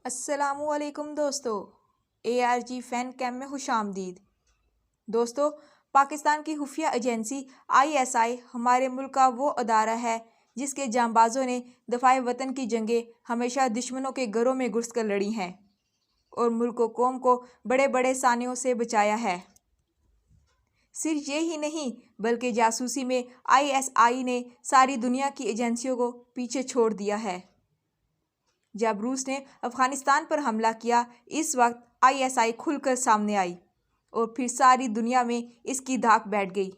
अस्सलामुअलैकुम दोस्तों, ARG fan cam में खुशामदीद। दोस्तों, पाकिस्तान की खुफिया एजेंसी ISI हमारे मुल्क का वो अदारा है जिसके जांबाजों ने दफ़ाए वतन की जंगें हमेशा दुश्मनों के घरों में घुस कर लड़ी हैं और मुल्क व कौम को बड़े बड़े सानियों से बचाया है। सिर्फ ये ही नहीं बल्कि जासूसी में ISI ने सारी दुनिया की एजेंसियों को पीछे छोड़ दिया है। जब रूस ने अफ़गानिस्तान पर हमला किया, इस वक्त ISI खुलकर सामने आई और फिर सारी दुनिया में इसकी धाक बैठ गई।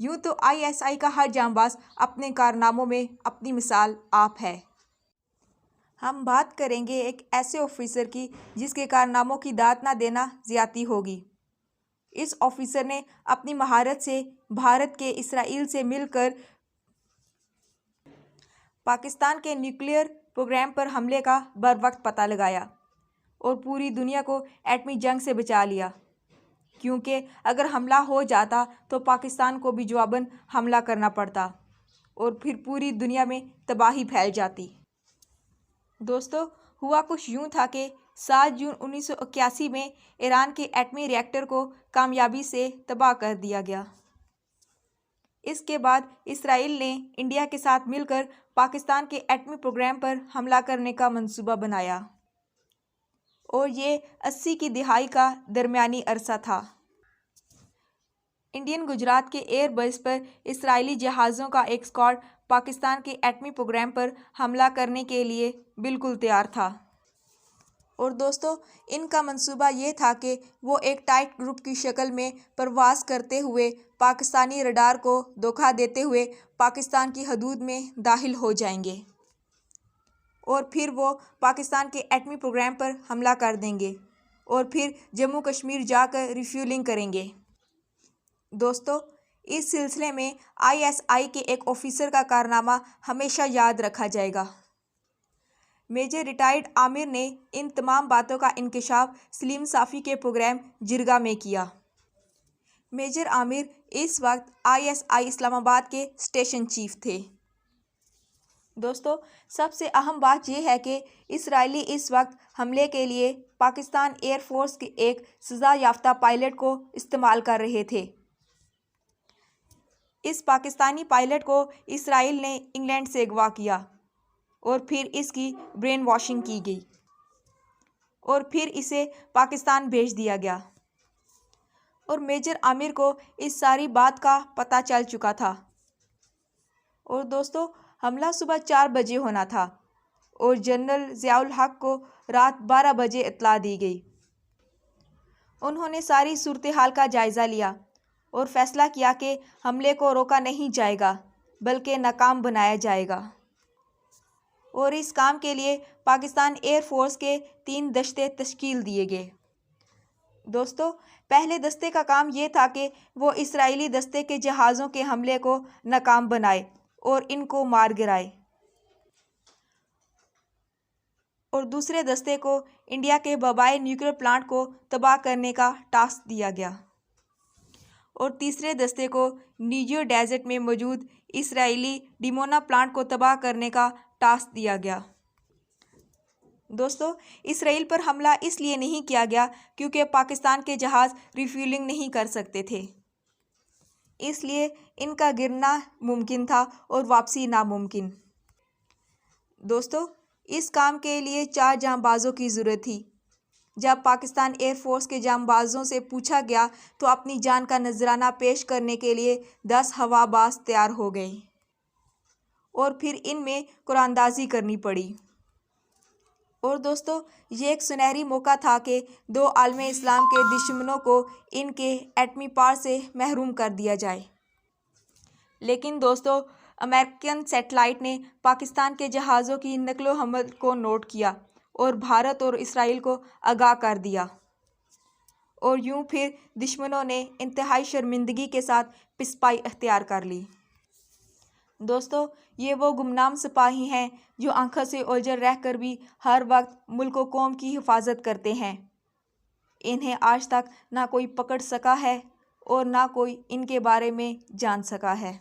यूं तो ISI का हर जांबाज अपने कारनामों में अपनी मिसाल आप है। हम बात करेंगे एक ऐसे ऑफिसर की जिसके कारनामों की दाद ना देना ज़्यादती होगी। इस ऑफिसर ने अपनी महारत से भारत के इसराइल से मिलकर पाकिस्तान के न्यूक्लियर प्रोग्राम पर हमले का बर वक्त पता लगाया और पूरी दुनिया को एटमी जंग से बचा लिया, क्योंकि अगर हमला हो जाता तो पाकिस्तान को भी जवाबन हमला करना पड़ता और फिर पूरी दुनिया में तबाही फैल जाती। दोस्तों, हुआ कुछ यूं था कि 7 जून 1981 में ईरान के एटमी रिएक्टर को कामयाबी से तबाह कर दिया गया। इसके बाद इसराइल ने इंडिया के साथ मिलकर पाकिस्तान के एटमी प्रोग्राम पर हमला करने का मंसूबा बनाया और ये 80 की दिहाई का दरमियानी अरसा था। इंडियन गुजरात के एयरबेस पर इसराइली जहाज़ों का एक स्क्वाड पाकिस्तान के एटमी प्रोग्राम पर हमला करने के लिए बिल्कुल तैयार था। और दोस्तों, इनका मंसूबा ये था कि वो एक टाइट ग्रुप की शक्ल में प्रवास करते हुए पाकिस्तानी रडार को धोखा देते हुए पाकिस्तान की हदूद में दाखिल हो जाएंगे और फिर वो पाकिस्तान के एटमी प्रोग्राम पर हमला कर देंगे और फिर जम्मू कश्मीर जाकर रिफ्यूलिंग करेंगे। दोस्तों, इस सिलसिले में ISI के एक ऑफिसर का कारनामा हमेशा याद रखा जाएगा। मेजर रिटायर्ड आमिर ने इन तमाम बातों का इंकशाफ सलीम साफ़ी के प्रोग्राम जिरगा में किया। मेजर आमिर इस वक्त ISI इस्लामाबाद के स्टेशन चीफ थे। दोस्तों, सबसे अहम बात यह है कि इसराइली इस वक्त हमले के लिए पाकिस्तान एयरफोर्स के एक सज़ा याफ्ता पायलट को इस्तेमाल कर रहे थे। इस पाकिस्तानी पायलट को इसराइल ने इंग्लैंड से अगवा किया और फिर इसकी ब्रेन वॉशिंग की गई और फिर इसे पाकिस्तान भेज दिया गया और मेजर आमिर को इस सारी बात का पता चल चुका था। और दोस्तों, हमला सुबह 4 बजे होना था और जनरल ज़ियाउल हक को रात 12 बजे इत्तला दी गई। उन्होंने सारी सूरत हाल का जायज़ा लिया और फैसला किया कि हमले को रोका नहीं जाएगा बल्कि नाकाम बनाया जाएगा और इस काम के लिए पाकिस्तान एयरफोर्स के 3 दस्ते तश्कील दिए गए। दोस्तों, पहले दस्ते का काम ये था कि वो इसराइली दस्ते के जहाज़ों के हमले को नाकाम बनाए और इनको मार गिराए और दूसरे दस्ते को इंडिया के बबाई न्यूक्लियर प्लांट को तबाह करने का टास्क दिया गया और तीसरे दस्ते को निजो डेजर्ट में मौजूद इसराइली डिमोना प्लांट को तबाह करने का टास्क दिया गया। दोस्तों, इसराइल पर हमला इसलिए नहीं किया गया क्योंकि पाकिस्तान के जहाज़ रिफ्यूलिंग नहीं कर सकते थे, इसलिए इनका गिरना मुमकिन था और वापसी नामुमकिन। दोस्तों, इस काम के लिए 4 जांबाजों की ज़रूरत थी। जब पाकिस्तान एयरफोर्स के जांबाजों से पूछा गया तो अपनी जान का नजराना पेश करने के लिए 10 हवाबाज तैयार हो गए और फिर इनमें कुरानंदाजी करनी पड़ी। और दोस्तों, ये एक सुनहरी मौका था कि 2 आलमे इस्लाम के दुश्मनों को इनके एटमी पावर से महरूम कर दिया जाए। लेकिन दोस्तों, अमेरिकन सैटेलाइट ने पाकिस्तान के जहाज़ों की नकलो हमल को नोट किया और भारत और इसराइल को आगाह कर दिया और यूं फिर दुश्मनों ने इंतहाई शर्मिंदगी के साथ पिसपाई अख्तियार कर ली। दोस्तों, ये वो गुमनाम सिपाही हैं जो आंखों से ओझल रहकर भी हर वक्त मुल्क व कौम की हिफाजत करते हैं। इन्हें आज तक ना कोई पकड़ सका है और ना कोई इनके बारे में जान सका है।